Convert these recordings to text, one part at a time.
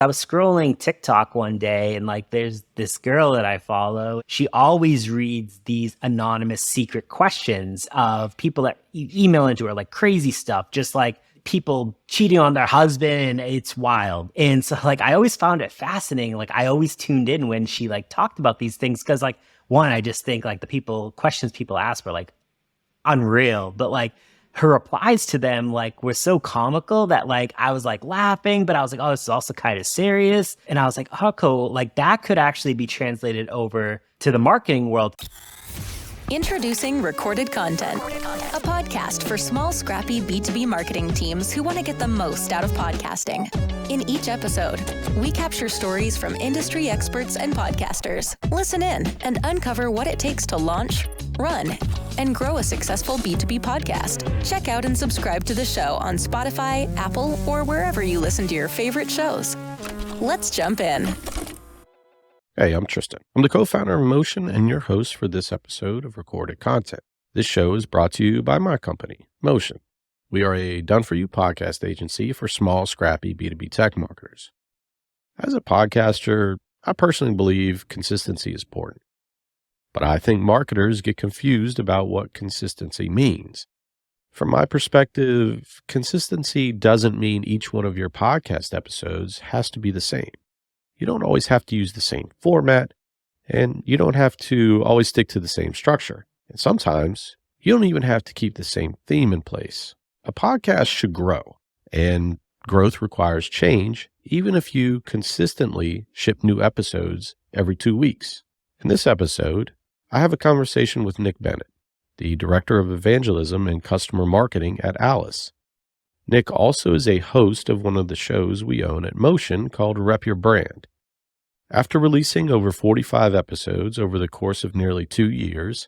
I was scrolling TikTok one day and like there's this girl that I follow. She always reads these anonymous secret questions of people that email into her, like crazy stuff, just like people cheating on their husband. It's wild. And so like I always found it fascinating. Like I always tuned in when she like talked about these things because like one, I just think like the questions people ask were like unreal, but like her replies to them like were so comical that like I was like laughing, but I was like, oh, this is also kind of serious. And I was like, oh, cool. Like that could actually be translated over to the marketing world. Introducing Recorded Content, a podcast for small, scrappy B2B marketing teams who want to get the most out of podcasting. In each episode, we capture stories from industry experts and podcasters. Listen in and uncover what it takes to launch, run, and grow a successful B2B podcast. Check out and subscribe to the show on Spotify, Apple, or wherever you listen to your favorite shows. Let's jump in. Hey, I'm Tristan. I'm the co-founder of Motion and your host for this episode of Recorded Content. This show is brought to you by my company, Motion. We are a done-for-you podcast agency for small, scrappy B2B tech marketers. As a podcaster, I personally believe consistency is important. But I think marketers get confused about what consistency means. From my perspective, consistency doesn't mean each one of your podcast episodes has to be the same. You don't always have to use the same format, and you don't have to always stick to the same structure. And sometimes you don't even have to keep the same theme in place. A podcast should grow, and growth requires change, even if you consistently ship new episodes every 2 weeks. In this episode, I have a conversation with Nick Bennett, the Director of Evangelism and Customer Marketing at Alyce. Nick also is a host of one of the shows we own at Motion called Rep Your Brand. After releasing over 45 episodes over the course of nearly 2 years,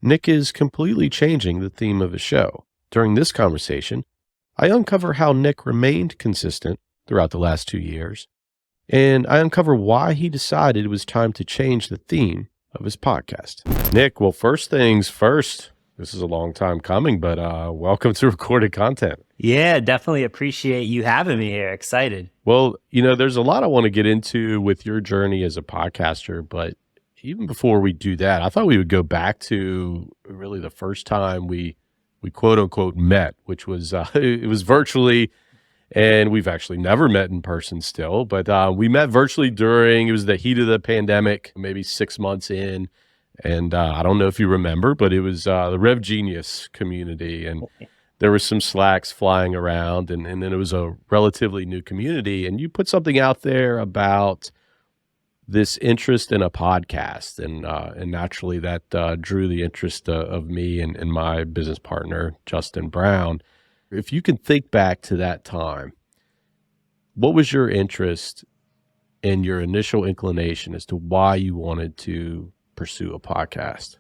Nick is completely changing the theme of his show. During this conversation, I uncover how Nick remained consistent throughout the last 2 years, and I uncover why he decided it was time to change the theme of his podcast. Nick, well, first things first, this is a long time coming, but welcome to Recorded Content. Yeah, definitely appreciate you having me here. Excited. Well, there's a lot I want to get into with your journey as a podcaster, but even before we do that, I thought we would go back to really the first time we quote unquote met, which was, it was virtually, and we've actually never met in person still, but we met virtually it was the heat of the pandemic, maybe 6 months in. And I don't know if you remember, but it was the Rev Genius community, and there was some Slacks flying around, and then it was a relatively new community. And you put something out there about this interest in a podcast, and naturally that drew the interest of me and my business partner, Justin Brown. If you can think back to that time, what was your interest and your initial inclination as to why you wanted to pursue a podcast?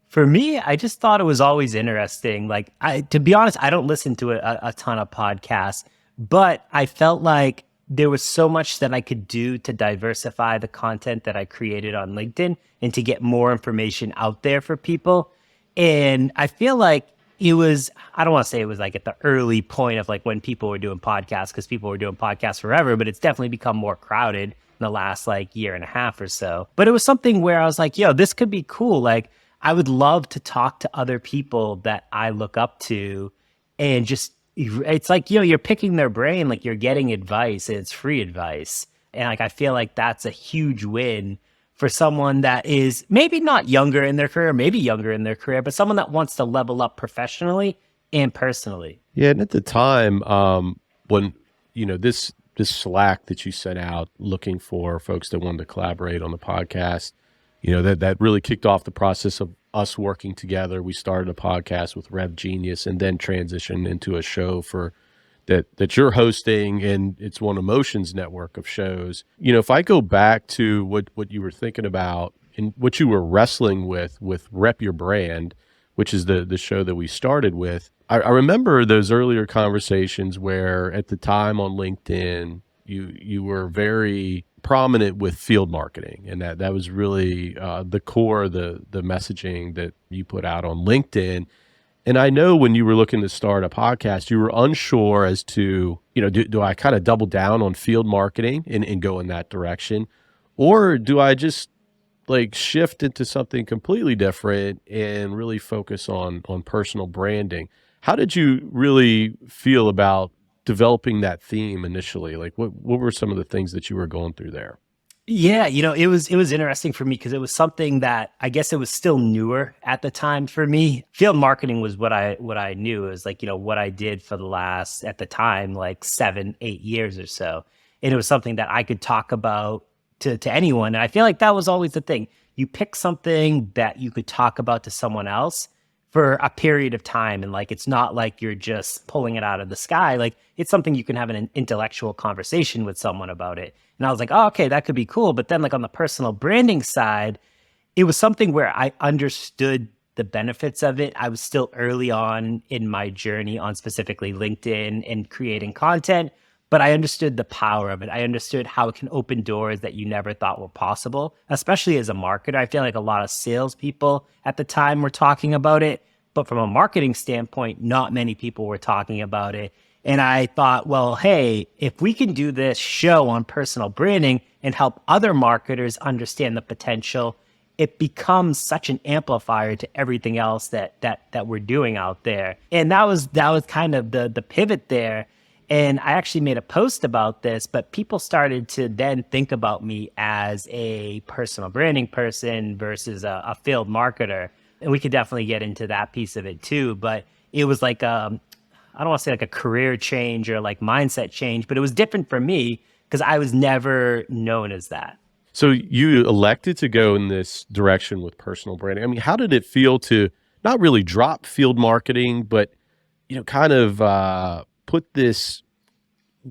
For me, I just thought it was always interesting. Like, to be honest, I don't listen to a ton of podcasts, but I felt like there was so much that I could do to diversify the content that I created on LinkedIn and to get more information out there for people. And I feel like it was, I don't want to say it was like at the early point of like when people were doing podcasts, because people were doing podcasts forever, but it's definitely become more crowded in the last like year and a half or so. But it was something where I was like, yo, this could be cool. Like, I would love to talk to other people that I look up to, and just, it's like, you're picking their brain, like you're getting advice, and it's free advice. And like, I feel like that's a huge win for someone that is maybe not younger in their career, maybe younger in their career, but someone that wants to level up professionally and personally. Yeah. And at the time, when, this Slack that you sent out looking for folks that wanted to collaborate on the podcast, that really kicked off the process of us working together. We started a podcast with Rev Genius and then transitioned into a show that you're hosting, and it's one of Motion's network of shows. If I go back to what you were thinking about and what you were wrestling with Rep Your Brand, which is the show that we started with, I remember those earlier conversations where at the time on LinkedIn, you were very prominent with field marketing, and that was really the core of the messaging that you put out on LinkedIn. And I know when you were looking to start a podcast, you were unsure as to, do I kind of double down on field marketing and go in that direction? Or do I just like shift into something completely different and really focus on personal branding? How did you really feel about developing that theme initially? Like what were some of the things that you were going through there? Yeah, it was interesting for me because it was something that I guess it was still newer at the time for me. Field marketing was what I knew. It was like, what I did for the last, at the time, like 7, 8 years or so. And it was something that I could talk about to anyone. And I feel like that was always the thing. You pick something that you could talk about to someone else for a period of time. And like, it's not like you're just pulling it out of the sky. Like it's something you can have an intellectual conversation with someone about it. And I was like, oh, okay, that could be cool. But then like on the personal branding side, it was something where I understood the benefits of it. I was still early on in my journey on specifically LinkedIn and creating content, but I understood the power of it. I understood how it can open doors that you never thought were possible, especially as a marketer. I feel like a lot of salespeople at the time were talking about it, but from a marketing standpoint, not many people were talking about it. And I thought, well, hey, if we can do this show on personal branding and help other marketers understand the potential, it becomes such an amplifier to everything else that we're doing out there. And that was kind of the pivot there. And I actually made a post about this, but people started to then think about me as a personal branding person versus a field marketer. And we could definitely get into that piece of it too. But it was like, I don't want to say like a career change or like mindset change, but it was different for me because I was never known as that. So you elected to go in this direction with personal branding. I mean, how did it feel to not really drop field marketing, but, kind of put this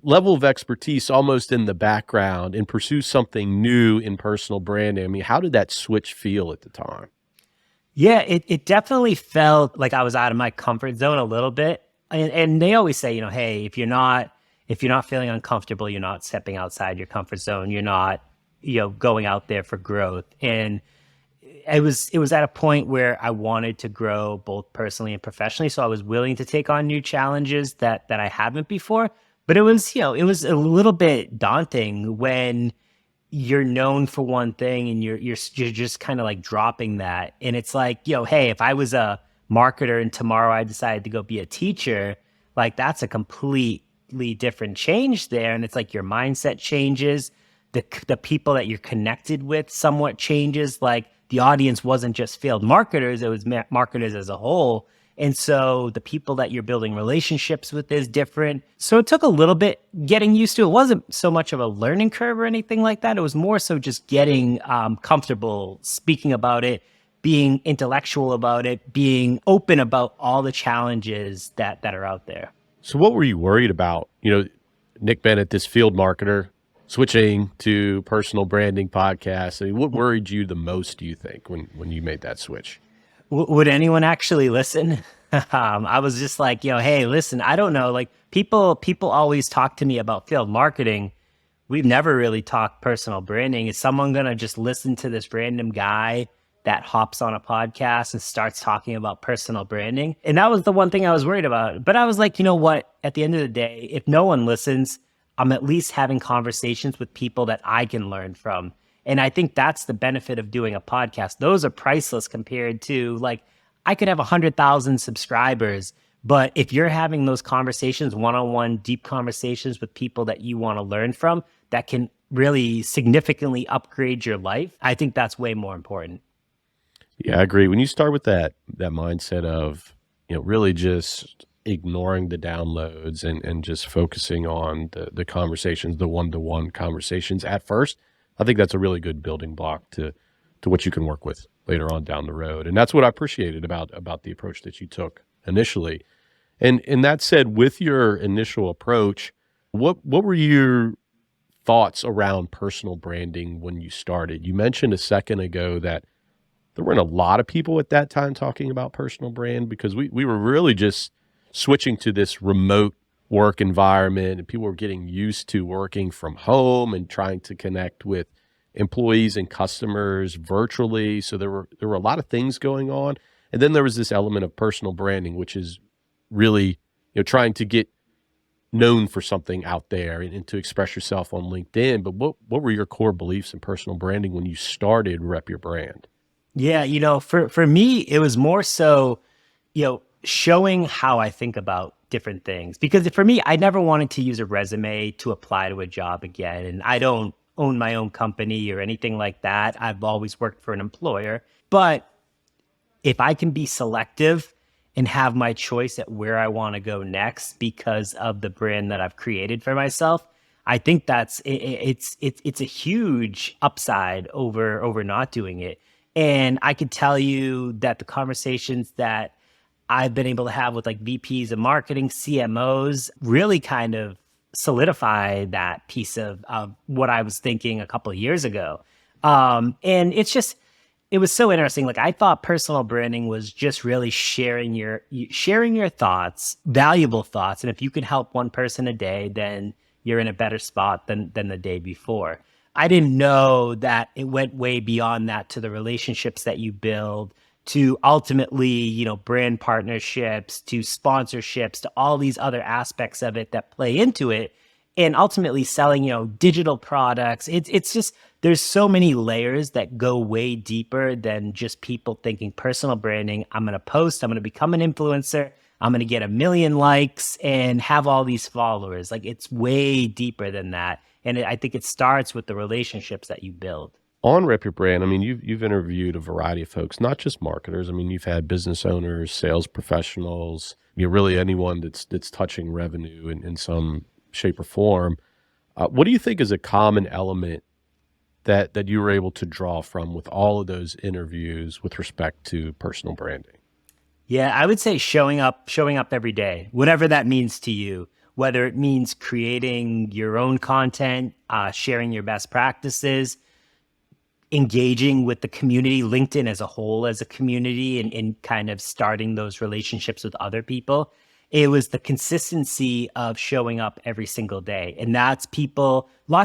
level of expertise almost in the background and pursue something new in personal branding? I mean, how did that switch feel at the time? Yeah, it definitely felt like I was out of my comfort zone a little bit. And they always say, hey, if you're not feeling uncomfortable, you're not stepping outside your comfort zone. You're not, going out there for growth. And it was at a point where I wanted to grow both personally and professionally. So I was willing to take on new challenges that I haven't before. But it was, it was a little bit daunting when you're known for one thing and you're just kind of like dropping that. And it's like, hey, if I was a marketer and tomorrow I decided to go be a teacher, like that's a completely different change there. And it's like your mindset changes, the people that you're connected with somewhat changes. Like the audience wasn't just field marketers, it was marketers as a whole. And so the people that you're building relationships with is different. So it took a little bit getting used to. It wasn't so much of a learning curve or anything like that. It was more so just getting comfortable speaking about it, being intellectual about it, being open about all the challenges that are out there. So what were you worried about? Nick Bennett, this field marketer, switching to personal branding podcast. I mean, what worried you the most, do you think, when you made that switch? Would anyone actually listen? I was just like, hey, listen, I don't know. Like people always talk to me about field marketing. We've never really talked personal branding. Is someone going to just listen to this random guy that hops on a podcast and starts talking about personal branding? And that was the one thing I was worried about. But I was like, you know what? At the end of the day, if no one listens, I'm at least having conversations with people that I can learn from. And I think that's the benefit of doing a podcast. Those are priceless compared to like, I could have 100,000 subscribers, but if you're having those conversations, one-on-one deep conversations with people that you want to learn from, that can really significantly upgrade your life, I think that's way more important. Yeah, I agree. When you start with that mindset of, really just ignoring the downloads and just focusing on the conversations, the one-to-one conversations at first, I think that's a really good building block to what you can work with later on down the road. And that's what I appreciated about the approach that you took initially. And that said, with your initial approach, what were your thoughts around personal branding when you started? You mentioned a second ago that there weren't a lot of people at that time talking about personal brand because we were really just switching to this remote work environment and people were getting used to working from home and trying to connect with employees and customers virtually. So there were a lot of things going on. And then there was this element of personal branding, which is really, trying to get known for something out there and to express yourself on LinkedIn. But what were your core beliefs in personal branding when you started Rep Your Brand? Yeah, for me, it was more so, showing how I think about different things. Because for me, I never wanted to use a resume to apply to a job again. And I don't own my own company or anything like that. I've always worked for an employer. But if I can be selective and have my choice at where I want to go next because of the brand that I've created for myself, I think it's a huge upside over not doing it. And I could tell you that the conversations that I've been able to have with like VPs of marketing, CMOs, really kind of solidify that piece of what I was thinking a couple of years ago. And it was so interesting. Like I thought personal branding was just really sharing your thoughts, valuable thoughts. And if you could help one person a day, then you're in a better spot than the day before. I didn't know that it went way beyond that to the relationships that you build, to ultimately, brand partnerships, to sponsorships, to all these other aspects of it that play into it. And ultimately selling, digital products. It's just, there's so many layers that go way deeper than just people thinking personal branding. I'm going to post, I'm going to become an influencer, I'm going to get 1 million likes and have all these followers. Like it's way deeper than that. And I think it starts with the relationships that you build. On Rep Your Brand, I mean, you've interviewed a variety of folks, not just marketers. I mean, you've had business owners, sales professionals, really anyone that's touching revenue in some shape or form. What do you think is a common element that you were able to draw from with all of those interviews with respect to personal branding? Yeah, I would say showing up every day, whatever that means to you, whether it means creating your own content, sharing your best practices, engaging with the community, LinkedIn as a whole as a community, and kind of starting those relationships with other people. It was the consistency of showing up every single day. And lots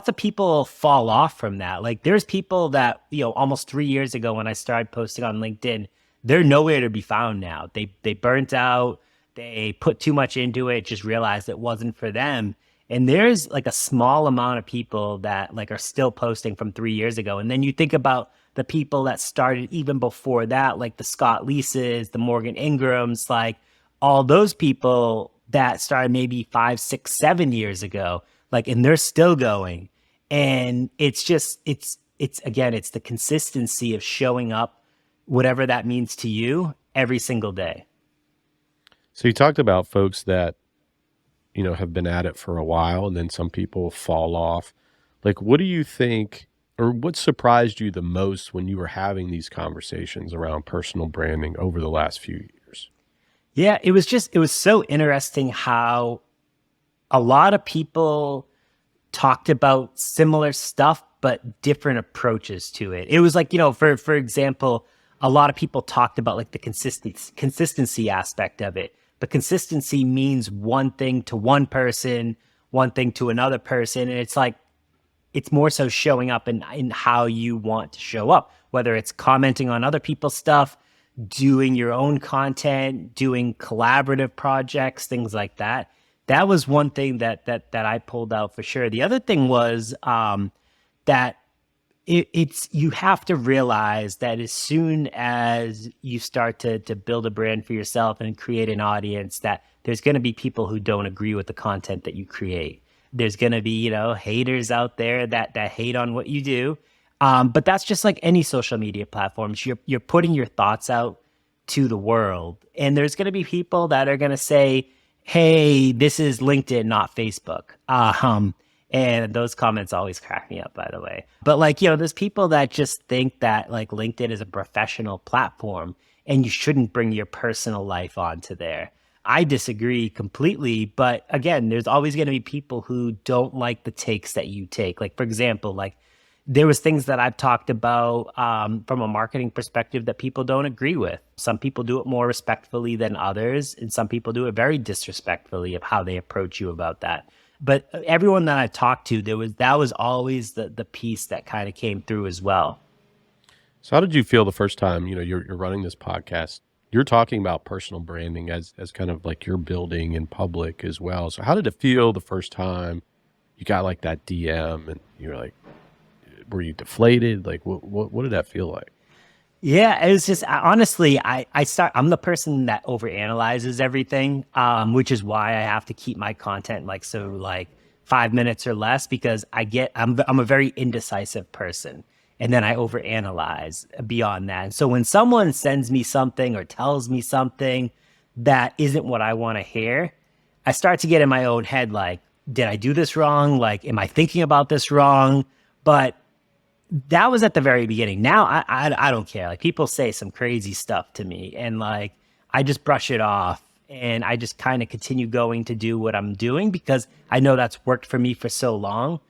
of people fall off from that. Like there's people that, almost 3 years ago when I started posting on LinkedIn, they're nowhere to be found now. They burnt out, they put too much into it, just realized it wasn't for them. And there's like a small amount of people that like are still posting from 3 years ago. And then you think about the people that started even before that, like the Scott Leases, the Morgan Ingrams, like all those people that started maybe 5, 6, 7 years ago, like, and they're still going. And it's the consistency of showing up, whatever that means to you, every single day. So you talked about folks that, have been at it for a while, and then some people fall off. Like, what do you think, or what surprised you the most when you were having these conversations around personal branding over the last few years? Yeah, it was so interesting how a lot of people talked about similar stuff, but different approaches to it. It was like, for example, a lot of people talked about like the consistency aspect of it. But consistency means one thing to one person, one thing to another person. And it's like, it's more so showing up in how you want to show up, whether it's commenting on other people's stuff, doing your own content, doing collaborative projects, things like that. That was one thing that I pulled out for sure. The other thing was that you have to realize that as soon as you start to build a brand for yourself and create an audience, that there's going to be people who don't agree with the content that you create. There's going to be, haters out there that hate on what you do. But that's just like any social media platforms. You're putting your thoughts out to the world. And there's going to be people that are going to say, hey, this is LinkedIn, not Facebook. And those comments always crack me up, by the way. But like, there's people that just think that like LinkedIn is a professional platform and you shouldn't bring your personal life onto there. I disagree completely. But again, there's always going to be people who don't like the takes that you take. Like, for example, like there was things that I've talked about from a marketing perspective that people don't agree with. Some people do it more respectfully than others, and some people do it very disrespectfully of how they approach you about that. But everyone that I talked to, that was always the piece that kind of came through as well. So how did you feel the first time, you're running this podcast you're talking about personal branding as kind of like you're building in public as well. So how did it feel the first time you got like that DM and you're like, were you deflated? Like what did that feel like? Yeah, it was just honestly, I'm the person that overanalyzes everything, which is why I have to keep my content like 5 minutes or less because I'm a very indecisive person, and then I overanalyze beyond that. And so when someone sends me something or tells me something that isn't what I want to hear, I start to get in my own head like, did I do this wrong? Like, am I thinking about this wrong? But that was at the very beginning. Now I don't care. Like people say some crazy stuff to me and like I just brush it off and I just kind of continue going to do what I'm doing because I know that's worked for me for so long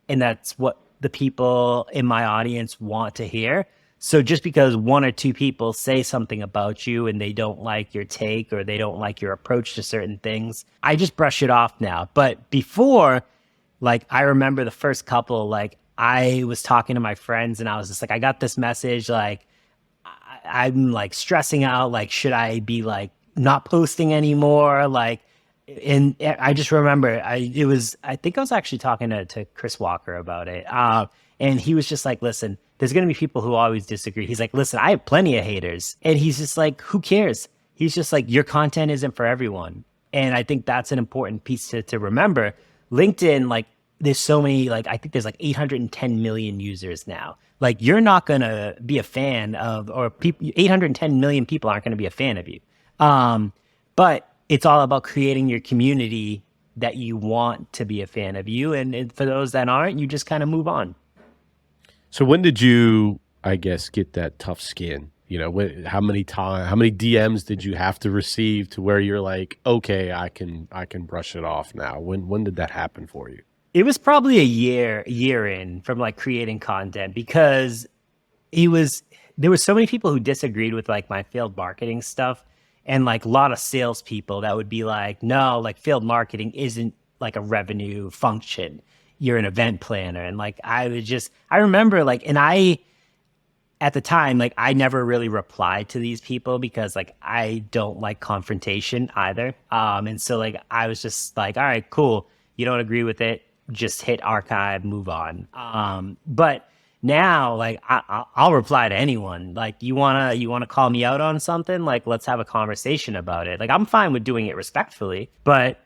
and that's what the people in my audience want to hear. So just because one or two people say something about you and they don't like your take or they don't like your approach to certain things, I just brush it off now. But before, like I remember the first couple, like I was talking to my friends and I was just like, I got this message, like, I'm like stressing out, like, should I be like not posting anymore? Like, and I just remember I think I was actually talking to Chris Walker about it. And he was just like, listen, there's going to be people who always disagree. He's like, listen, I have plenty of haters. And he's just like, who cares? He's just like, your content isn't for everyone. And I think that's an important piece to remember. LinkedIn, like, there's so many, like, I think there's like 810 million users now. Like, you're not going to be a fan of, or 810 million people aren't going to be a fan of you. But it's all about creating your community that you want to be a fan of you. And for those that aren't, you just kind of move on. So when did you, I guess, get that tough skin? You know, how many DMs did you have to receive to where you're like, okay, I can brush it off now? When did that happen for you? It was probably a year in from like creating content because there were so many people who disagreed with like my field marketing stuff and like a lot of salespeople that would be like, no, like field marketing isn't like a revenue function. You're an event planner. And like, I remember like, and at the time, like I never really replied to these people because like, I don't like confrontation either. And so like, I was just like, all right, cool. You don't agree with it. Just hit archive, move on. But now, like, I'll reply to anyone. Like, you wanna call me out on something? Like, let's have a conversation about it. Like, I'm fine with doing it respectfully, but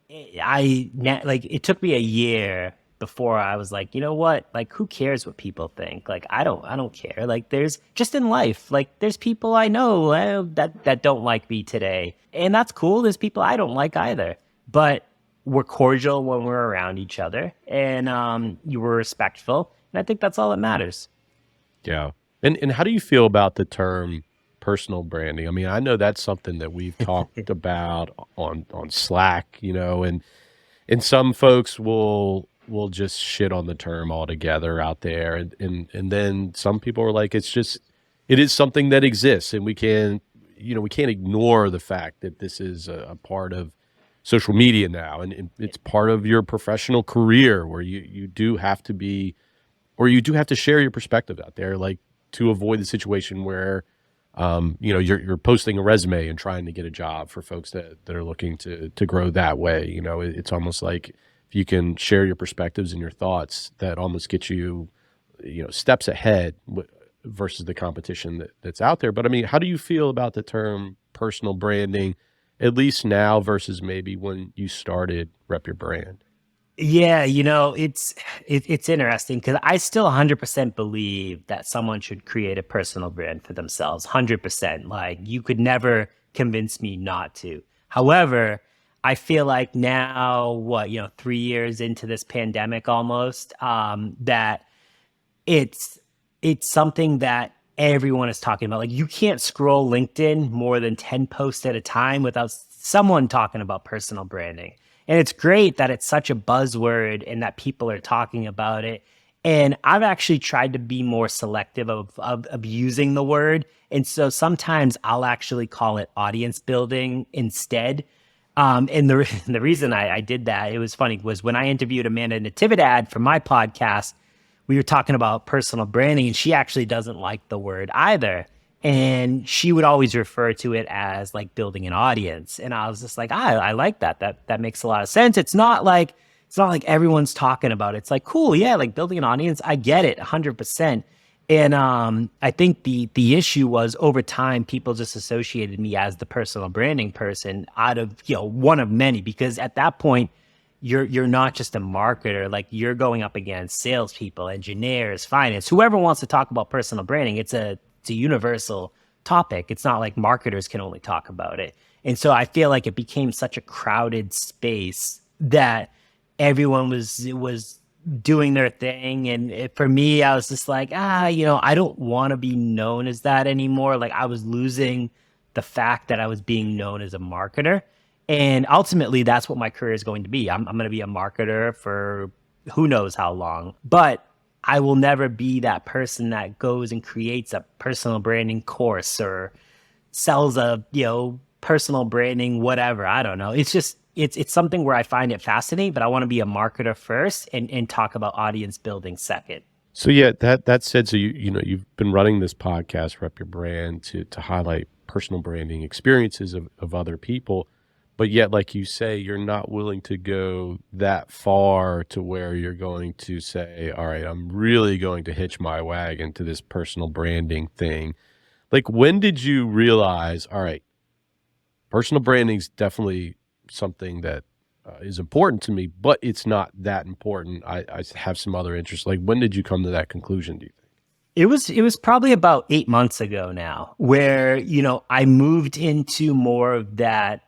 it took me a year before I was like, you know what? Like, who cares what people think? Like, I don't care. Like, there's just in life, like, there's people I know that don't like me today, and that's cool. There's people I don't like either, but we're cordial when we're around each other and you were respectful. And I think that's all that matters. Yeah. And how do you feel about the term personal branding? I mean, I know that's something that we've talked about on Slack, you know, and some folks will just shit on the term altogether out there. And then some people are like, it is something that exists and we can't ignore the fact that this is a part of social media now, and it's part of your professional career where you do have to be, or you do have to share your perspective out there, like to avoid the situation where, you're posting a resume and trying to get a job for folks that are looking to grow that way. You know, it's almost like if you can share your perspectives and your thoughts, that almost gets you, steps ahead versus the competition that's out there. But I mean, how do you feel about the term personal branding, at least now versus maybe when you started Rep Your Brand? Yeah, it's interesting because I still 100% believe that someone should create a personal brand for themselves. 100%. Like you could never convince me not to. However, I feel like now, 3 years into this pandemic almost, that it's something that everyone is talking about. Like you can't scroll LinkedIn more than 10 posts at a time without someone talking about personal branding. And it's great that it's such a buzzword and that people are talking about it. And I've actually tried to be more selective of using the word. And so sometimes I'll actually call it audience building instead. And the reason I did that, it was funny, was when I interviewed Amanda Natividad for my podcast, we were talking about personal branding and she actually doesn't like the word either. And she would always refer to it as like building an audience. And I was just like, I like that. That makes a lot of sense. It's not like everyone's talking about it. It's like, cool, yeah, like building an audience. I get it 100%. And I think the issue was over time, people just associated me as the personal branding person out of, one of many, because at that point, you're not just a marketer, like you're going up against salespeople, engineers, finance, whoever wants to talk about personal branding. It's a universal topic. It's not like marketers can only talk about it. And so I feel like it became such a crowded space that everyone was doing their thing. And for me, I was just like, I don't want to be known as that anymore. Like I was losing the fact that I was being known as a marketer. And ultimately, that's what my career is going to be. I'm going to be a marketer for who knows how long. But I will never be that person that goes and creates a personal branding course or sells a, personal branding, whatever. I don't know. It's just, it's something where I find it fascinating, but I want to be a marketer first and talk about audience building second. So yeah, that said, so you've been running this podcast, Rep Your Brand, to highlight personal branding experiences of other people. But yet, like you say, you're not willing to go that far to where you're going to say, all right, I'm really going to hitch my wagon to this personal branding thing. Like, when did you realize, all right, personal branding is definitely something that is important to me, but it's not that important. I have some other interests. Like, when did you come to that conclusion, do you think? It was probably about 8 months ago now, where, I moved into more of that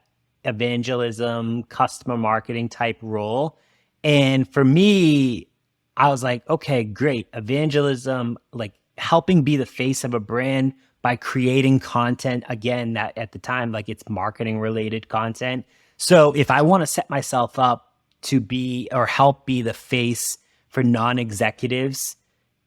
evangelism, customer marketing type role. And for me, I was like, okay, great. Evangelism, like helping be the face of a brand by creating content, again, that at the time, like it's marketing related content. So if I want to set myself up to be or help be the face for non-executives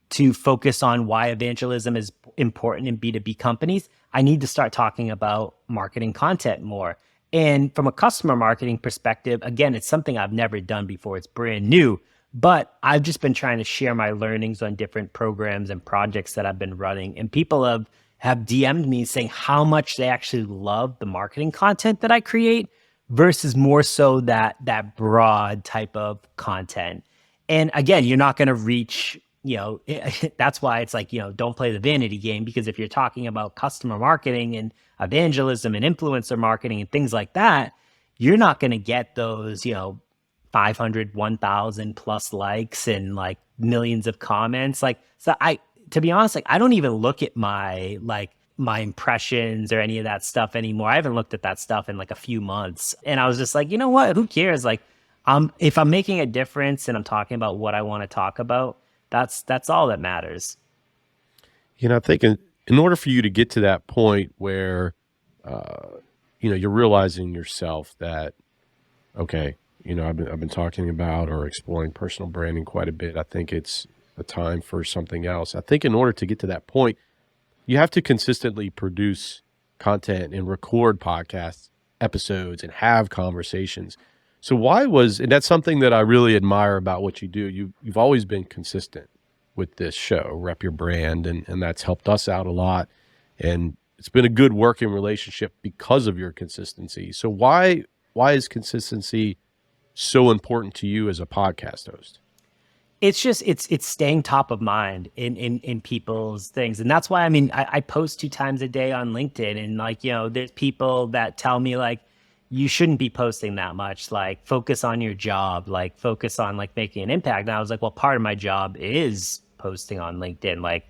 to focus on why evangelism is important in B2B companies, I need to start talking about marketing content more. And from a customer marketing perspective, again, it's something I've never done before. It's brand new, but I've just been trying to share my learnings on different programs and projects that I've been running. And people have DM'd me saying how much they actually love the marketing content that I create versus more so that broad type of content. And again, you're not going to reach, that's why it's like, don't play the vanity game, because if you're talking about customer marketing and evangelism and influencer marketing and things like that, you're not going to get those, 500, 1,000 plus likes and like millions of comments. Like, so to be honest, like I don't even look at my impressions or any of that stuff anymore. I haven't looked at that stuff in like a few months. And I was just like, you know what, who cares? Like, if I'm making a difference and I'm talking about what I want to talk about, that's all that matters. I'm thinking in order for you to get to that point where, you're realizing yourself that, okay, I've been talking about or exploring personal branding quite a bit. I think it's a time for something else. I think in order to get to that point, you have to consistently produce content and record podcast episodes and have conversations. So and that's something that I really admire about what you do. You've always been consistent with this show, Rep Your Brand, and that's helped us out a lot. And it's been a good working relationship because of your consistency. So why is consistency so important to you as a podcast host? It's just, it's staying top of mind in people's things. And that's why, I post 2 times a day on LinkedIn, and like, there's people that tell me like, you shouldn't be posting that much, like focus on your job, like focus on like making an impact. And I was like, well, part of my job is posting on LinkedIn. Like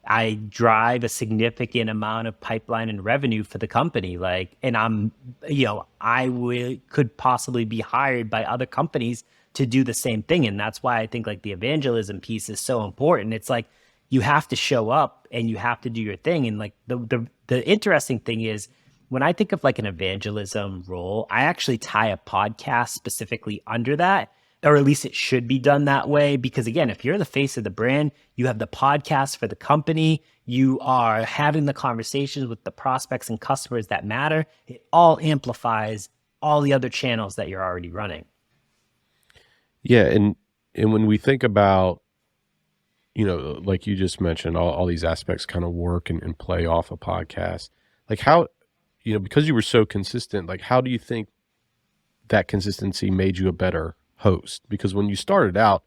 I drive a significant amount of pipeline and revenue for the company. Like, and could possibly be hired by other companies to do the same thing. And that's why I think like the evangelism piece is so important. It's like, you have to show up and you have to do your thing. And like the interesting thing is, when I think of like an evangelism role, I actually tie a podcast specifically under that, or at least it should be done that way. Because again, if you're the face of the brand, you have the podcast for the company, you are having the conversations with the prospects and customers that matter. It all amplifies all the other channels that you're already running. Yeah. And when we think about like you just mentioned, all these aspects kind of work and play off a podcast. Like how, because you were so consistent, like how do you think that consistency made you a better host? Because when you started out,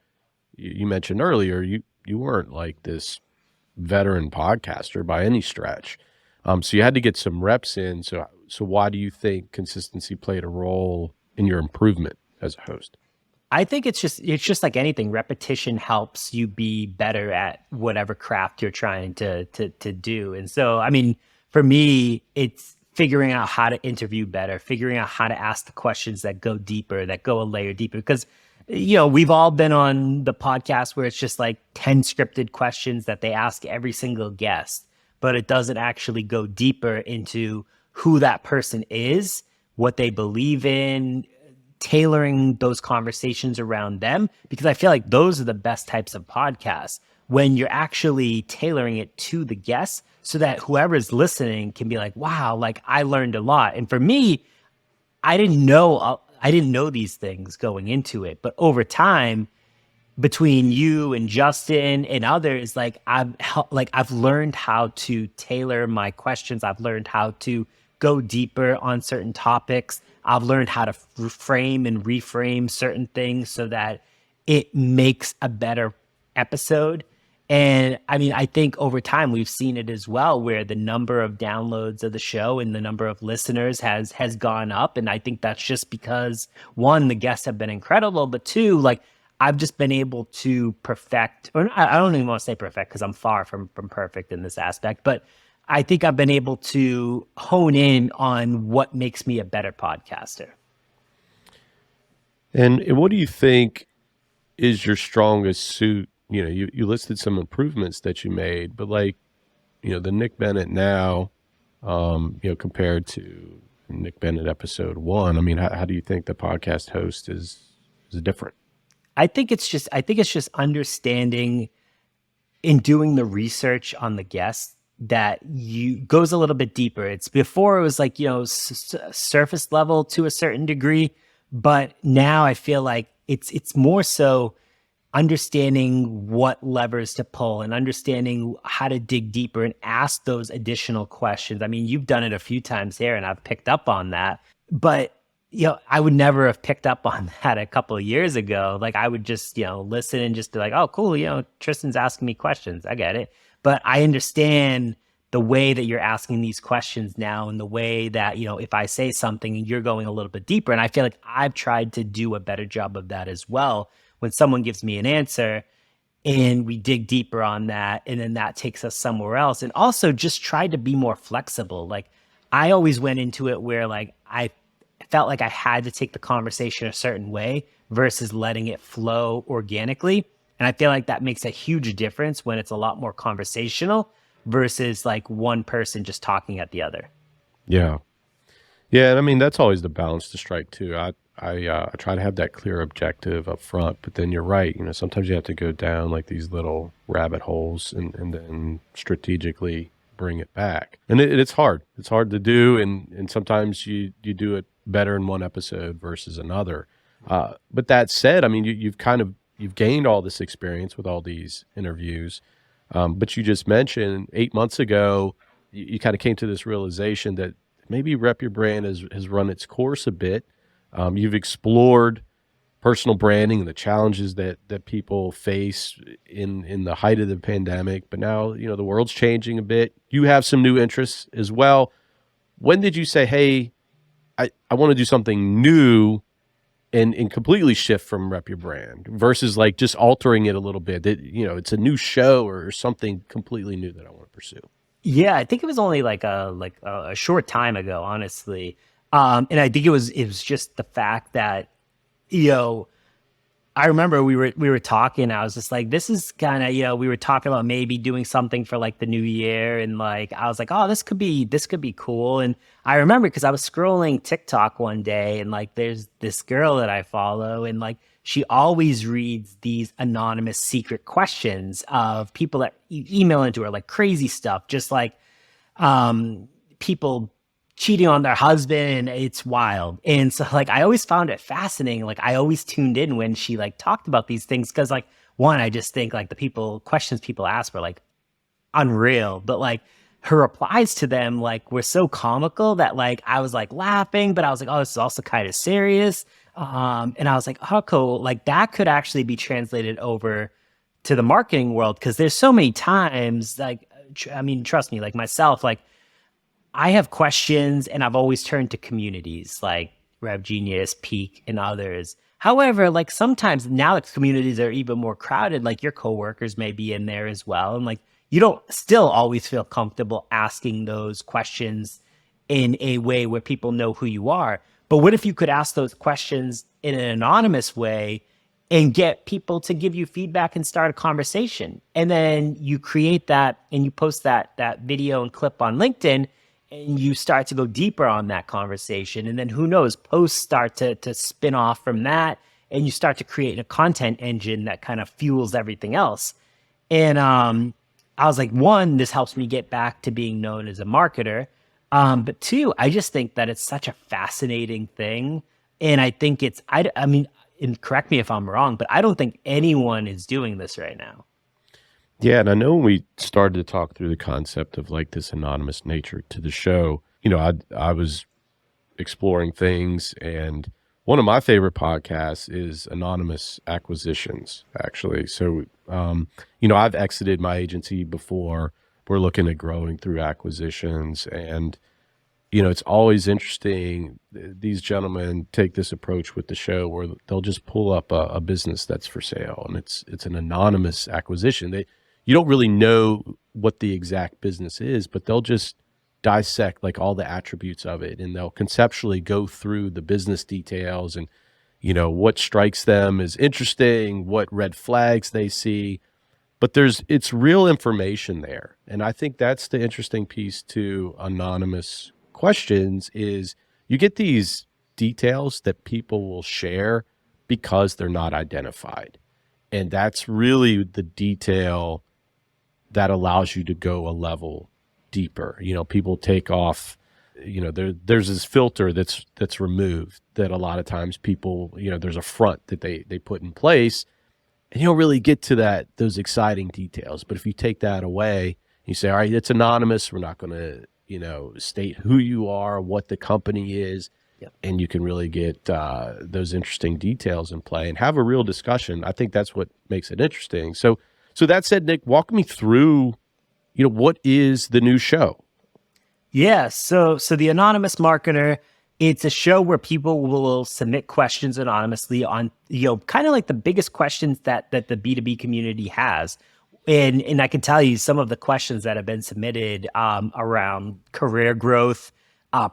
you mentioned earlier, you weren't like this veteran podcaster by any stretch. So you had to get some reps in. So why do you think consistency played a role in your improvement as a host? I think it's just like anything. Repetition helps you be better at whatever craft you're trying to do. And so, I mean, for me, it's figuring out how to interview better, figuring out how to ask the questions that go deeper, that go a layer deeper. Because, we've all been on the podcast where it's just like 10 scripted questions that they ask every single guest, but it doesn't actually go deeper into who that person is, what they believe in, tailoring those conversations around them, because I feel like those are the best types of podcasts when you're actually tailoring it to the guests so that whoever's listening can be like, wow, like I learned a lot. And for me, I didn't know these things going into it, but over time, between you and Justin and others, I've learned how to tailor my questions. I've learned how to go deeper on certain topics. I've learned how to frame and reframe certain things so that it makes a better episode. And I mean, I think over time we've seen it as well, where the number of downloads of the show and the number of listeners has gone up. And I think that's just because, one, the guests have been incredible, but two, like I've just been able to perfect, or I don't even want to say perfect because I'm far from perfect in this aspect, but I think I've been able to hone in on what makes me a better podcaster. And what do you think is your strongest suit? You listed some improvements that you made, but like, the Nick Bennett now, compared to Nick Bennett episode 1, I mean, how do you think the podcast host is different? I think it's just understanding in doing the research on the guests that goes a little bit deeper. It's before it was like, surface level to a certain degree, but now I feel like it's more so understanding what levers to pull and understanding how to dig deeper and ask those additional questions. I mean, you've done it a few times here and I've picked up on that, but I would never have picked up on that a couple of years ago. Like I would just, listen and just be like, oh, cool. Tristan's asking me questions. I get it. But I understand the way that you're asking these questions now and the way that, if I say something, you're going a little bit deeper. And I feel like I've tried to do a better job of that as well. When someone gives me an answer and we dig deeper on that, and then that takes us somewhere else. And also just try to be more flexible. Like I always went into it where like I felt like I had to take the conversation a certain way versus letting it flow organically. And I feel like that makes a huge difference when it's a lot more conversational versus like one person just talking at the other. Yeah. Yeah. And I mean, that's always the balance to strike too. I try to have that clear objective up front, but then you're right. Sometimes you have to go down like these little rabbit holes and then strategically bring it back. And it's hard. It's hard to do. And sometimes you do it better in one episode versus another. But that said, I mean, you've gained all this experience with all these interviews. But you just mentioned 8 months ago, you kind of came to this realization that maybe Rep Your Brand has run its course a bit. You've explored personal branding and the challenges that people face in the height of the pandemic. But now, the world's changing a bit. You have some new interests as well. When did you say, hey, I want to do something new and completely shift from Rep Your Brand versus like just altering it a little bit? That, it's a new show or something completely new that I want to pursue. Yeah, I think it was only like a short time ago, honestly. And I think it was just the fact that, I remember we were talking, I was just like, this is kind of, we were talking about maybe doing something for like the new year. And like, I was like, oh, this could be cool. And I remember because I was scrolling TikTok one day and like, there's this girl that I follow and like, she always reads these anonymous secret questions of people that email into her, like crazy stuff, just like, people cheating on their husband. It's wild. And so like, I always found it fascinating. Like I always tuned in when she like talked about these things. Cause like one, I just think like questions people ask were like unreal, but like her replies to them like were so comical that like I was like laughing, but I was like, oh, this is also kind of serious. And I was like, oh, cool. Like that could actually be translated over to the marketing world, because there's so many times like, I mean, trust me, like myself, like I have questions and I've always turned to communities like Rev Genius, Peak, and others. However, like sometimes now the communities are even more crowded, like your coworkers may be in there as well. And like you don't still always feel comfortable asking those questions in a way where people know who you are. But what if you could ask those questions in an anonymous way and get people to give you feedback and start a conversation? And then you create that and you post that video and clip on LinkedIn, and you start to go deeper on that conversation. And then who knows, posts start to spin off from that, and you start to create a content engine that kind of fuels everything else. And I was like, one, this helps me get back to being known as a marketer. But two, I just think that it's such a fascinating thing. And I think I mean, and correct me if I'm wrong, but I don't think anyone is doing this right now. Yeah, and I know when we started to talk through the concept of like this anonymous nature to the show, you know, I was exploring things, and one of my favorite podcasts is Anonymous Acquisitions, actually. So, you know, I've exited my agency before. We're looking at growing through acquisitions, and you know, it's always interesting. These gentlemen take this approach with the show where they'll just pull up a business that's for sale, and it's an anonymous acquisition. You don't really know what the exact business is, but they'll just dissect like all the attributes of it, and they'll conceptually go through the business details and, you know, what strikes them as interesting, what red flags they see. But it's real information there. And I think that's the interesting piece to anonymous questions is you get these details that people will share because they're not identified. And that's really the detail that allows you to go a level deeper. You know, people take off, you know, there's this filter that's removed that a lot of times people, you know, there's a front that they put in place, and you don't really get to those exciting details. But if you take that away, you say, all right, it's anonymous. We're not going to, you know, state who you are, what the company is. Yep. And you can really get those interesting details in play and have a real discussion. I think that's what makes it interesting. So that said, Nick, walk me through, you know, what is the new show? Yeah. So the Anonymous Marketer, it's a show where people will submit questions anonymously on, you know, kind of like the biggest questions that the B2B community has. And I can tell you some of the questions that have been submitted around career growth,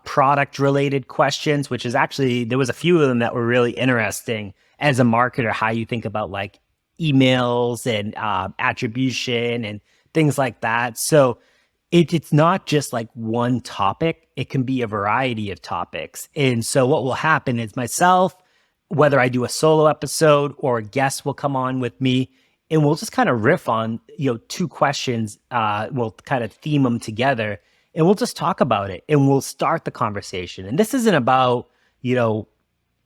product related questions, which is actually, there was a few of them that were really interesting as a marketer, how you think about like emails and attribution and things like that. So it's not just like one topic. It can be a variety of topics. And so what will happen is myself, whether I do a solo episode or a guest will come on with me, and we'll just kind of riff on, you know, two questions. We'll kind of theme them together, and we'll just talk about it, and we'll start the conversation. And this isn't about, you know,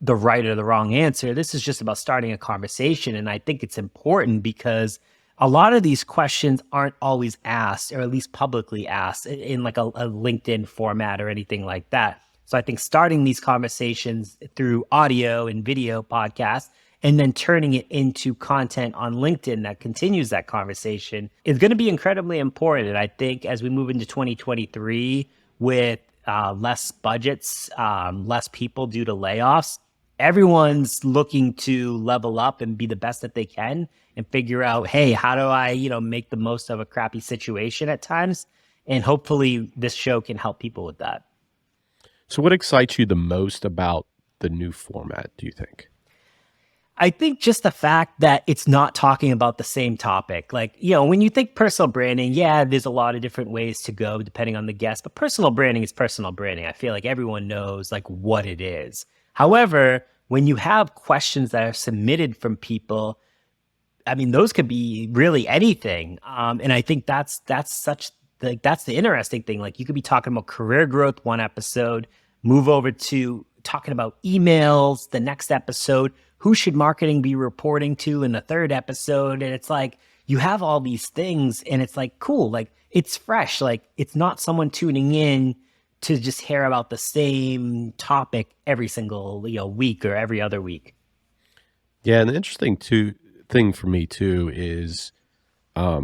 the right or the wrong answer. This is just about starting a conversation. And I think it's important because a lot of these questions aren't always asked, or at least publicly asked in like a LinkedIn format or anything like that. So I think starting these conversations through audio and video podcasts and then turning it into content on LinkedIn that continues that conversation is going to be incredibly important. And I think as we move into 2023 with less budgets, less people due to layoffs, everyone's looking to level up and be the best that they can and figure out, hey, how do I, you know, make the most of a crappy situation at times? And hopefully this show can help people with that. So what excites you the most about the new format, do you think? I think just the fact that it's not talking about the same topic. Like, you know, when you think personal branding, yeah, there's a lot of different ways to go depending on the guest, but personal branding is personal branding. I feel like everyone knows like what it is. However, when you have questions that are submitted from people, I mean, those could be really anything. And I think that's the interesting thing. Like you could be talking about career growth one episode, move over to talking about emails the next episode. who should marketing be reporting to in the third episode? And it's like, you have all these things and it's like, cool, like it's fresh. Like it's not someone tuning in to just hear about the same topic every single, week or every other week. Yeah. And the interesting thing for me too is, a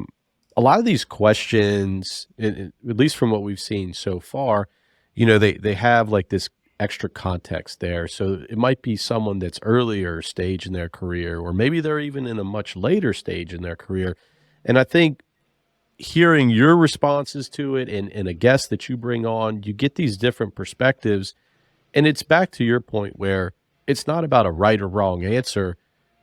lot of these questions, at least from what we've seen so far, they have like this extra context there. So it might be someone that's earlier stage in their career, or maybe they're even in a much later stage in their career. And I think hearing your responses to it and a guest that you bring on, you get these different perspectives. And it's back to your point where it's not about a right or wrong answer.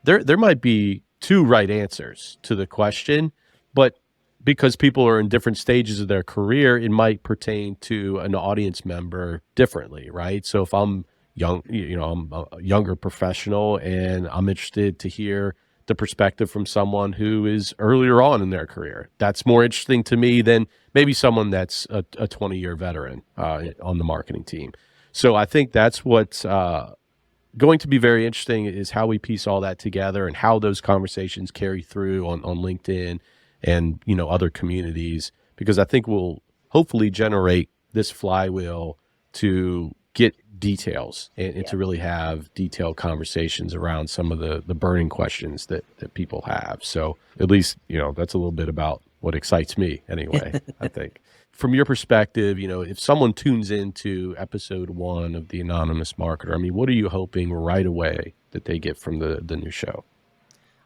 There might be two right answers to the question, but because people are in different stages of their career, it might pertain to an audience member differently, right? So if I'm young, I'm a younger professional and I'm interested to hear the perspective from someone who is earlier on in their career, that's more interesting to me than maybe someone that's a 20-year veteran on the marketing team. So I think that's what's going to be very interesting, is how we piece all that together and how those conversations carry through on LinkedIn and other communities, because I think we'll hopefully generate this flywheel to get details and to really have detailed conversations around some of the burning questions that people have. So at least that's a little bit about what excites me anyway. I think from your perspective, if someone tunes into episode 1 of The Anonymous Marketer, I mean, what are you hoping right away that they get from the new show?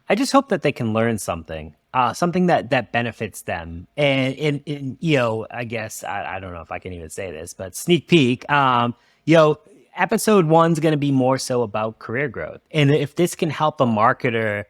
I just hope that they can learn something, something that benefits them. And I guess, I don't know if I can even say this, but sneak peek, episode 1's going to be more so about career growth. And if this can help a marketer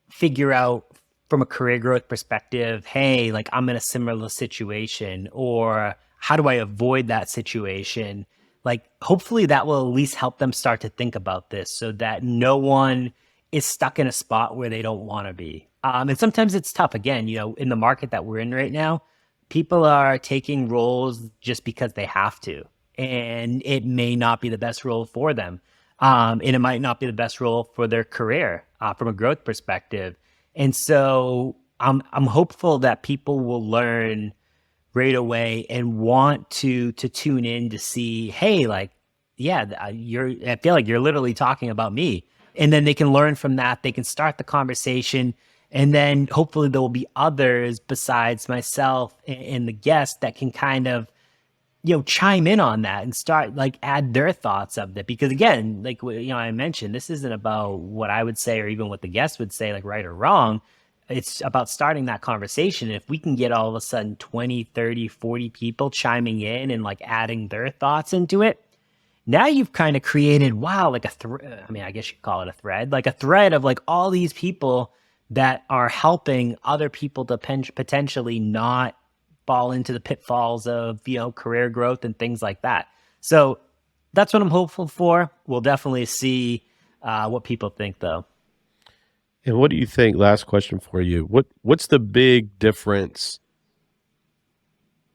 figure out from a career growth perspective, hey, like I'm in a similar situation, or how do I avoid that situation? Like, hopefully that will at least help them start to think about this so that no one is stuck in a spot where they don't want to be. And sometimes it's tough. Again, in the market that we're in right now, people are taking roles just because they have to, and it may not be the best role for them. And it might not be the best role for their career from a growth perspective. And so I'm hopeful that people will learn right away and want to tune in to see, hey, like, yeah, I feel like you're literally talking about me. And then they can learn from that. They can start the conversation. And then hopefully there will be others besides myself and the guest that can kind of, chime in on that and start like add their thoughts of it. Because again, like, I mentioned, this isn't about what I would say or even what the guest would say, like right or wrong. It's about starting that conversation. If we can get all of a sudden 20, 30, 40 people chiming in and like adding their thoughts into it, now you've kind of created, like I guess you could call it a thread, like a thread of like all these people that are helping other people to potentially not fall into the pitfalls of, career growth and things like that. So that's what I'm hopeful for. We'll definitely see what people think though. And what do you think, last question for you, what's the big difference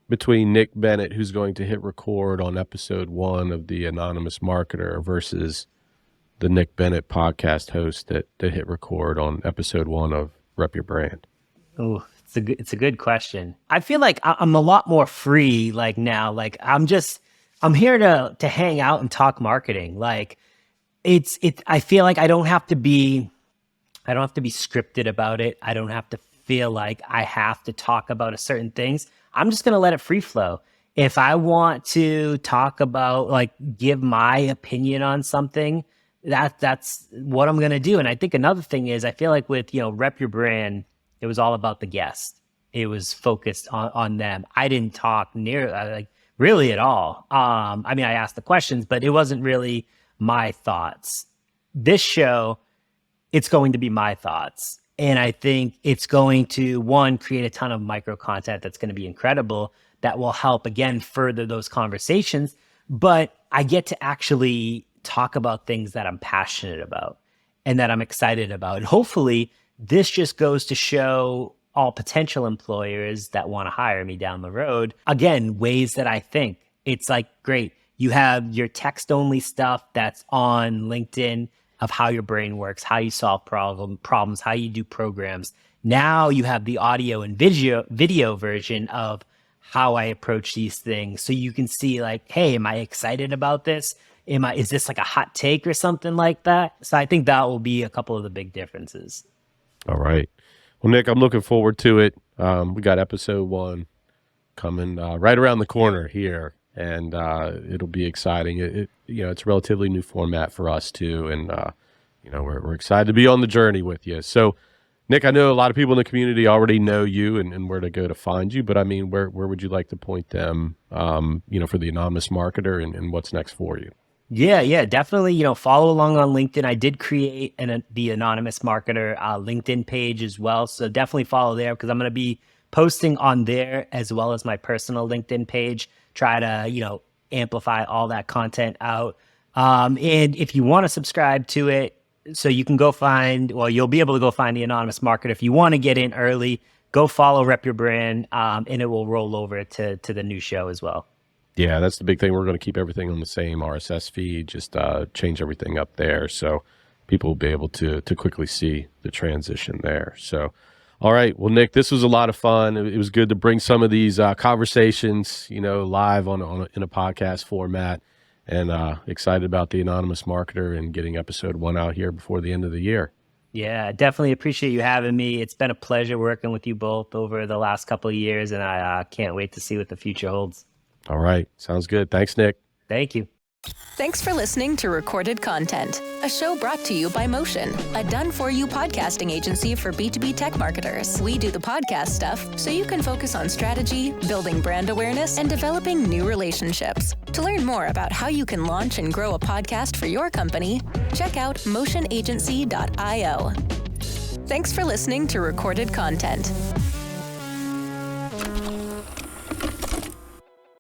between Nick Bennett, who's going to hit record on episode 1 of The Anonymous Marketer, versus the Nick Bennett podcast host that hit record on episode 1 of Rep Your Brand? Oh, it's a good question. I feel like I'm a lot more free like now. Like I'm here to hang out and talk marketing. Like I feel like I don't have to be scripted about it. I don't have to feel like I have to talk about a certain things. I'm just going to let it free flow. If I want to talk about, like, give my opinion on something, that's what I'm going to do. And I think another thing is, I feel like with, Rep Your Brand, it was all about the guest. It was focused on them. I didn't talk really at all. I asked the questions, but it wasn't really my thoughts. This show, it's going to be my thoughts. And I think it's going to, one, create a ton of micro content that's going to be incredible that will help, again, further those conversations. But I get to actually talk about things that I'm passionate about and that I'm excited about. And hopefully this just goes to show all potential employers that want to hire me down the road, again, ways that I think. It's like, great, you have your text only stuff that's on LinkedIn. of how your brain works, how you solve problems, how you do programs. Now you have the audio and video version of how I approach these things. So you can see like, hey, am I excited about this? Is this like a hot take or something like that? So I think that will be a couple of the big differences. All right. Well, Nick, I'm looking forward to it. We got episode 1 coming right around the corner here, and it'll be exciting. It's a relatively new format for us too, and we're excited to be on the journey with you. So, Nick, I know a lot of people in the community already know you and where to go to find you, but I mean, where would you like to point them, for the anonymous marketer and what's next for you? Yeah, definitely. Follow along on LinkedIn. I did create the Anonymous Marketer LinkedIn page as well. So definitely follow there because I'm going to be posting on there as well as my personal LinkedIn page. Try to, amplify all that content out. And if you want to subscribe to it, so you can you'll be able to go find the Anonymous Marketer. If you want to get in early, go follow Rep Your Brand, and it will roll over to the new show as well. Yeah, that's the big thing. We're going to keep everything on the same RSS feed, just change everything up there so people will be able to quickly see the transition there. So, all right. Well, Nick, this was a lot of fun. It was good to bring some of these conversations, live in a podcast format, and excited about the Anonymous Marketer and getting episode 1 out here before the end of the year. Yeah, definitely appreciate you having me. It's been a pleasure working with you both over the last couple of years, and I can't wait to see what the future holds. All right. Sounds good. Thanks, Nick. Thank you. Thanks for listening to Recorded Content, a show brought to you by Motion, a done-for-you podcasting agency for B2B tech marketers. We do the podcast stuff so you can focus on strategy, building brand awareness, and developing new relationships. To learn more about how you can launch and grow a podcast for your company, check out motionagency.io. Thanks for listening to Recorded Content.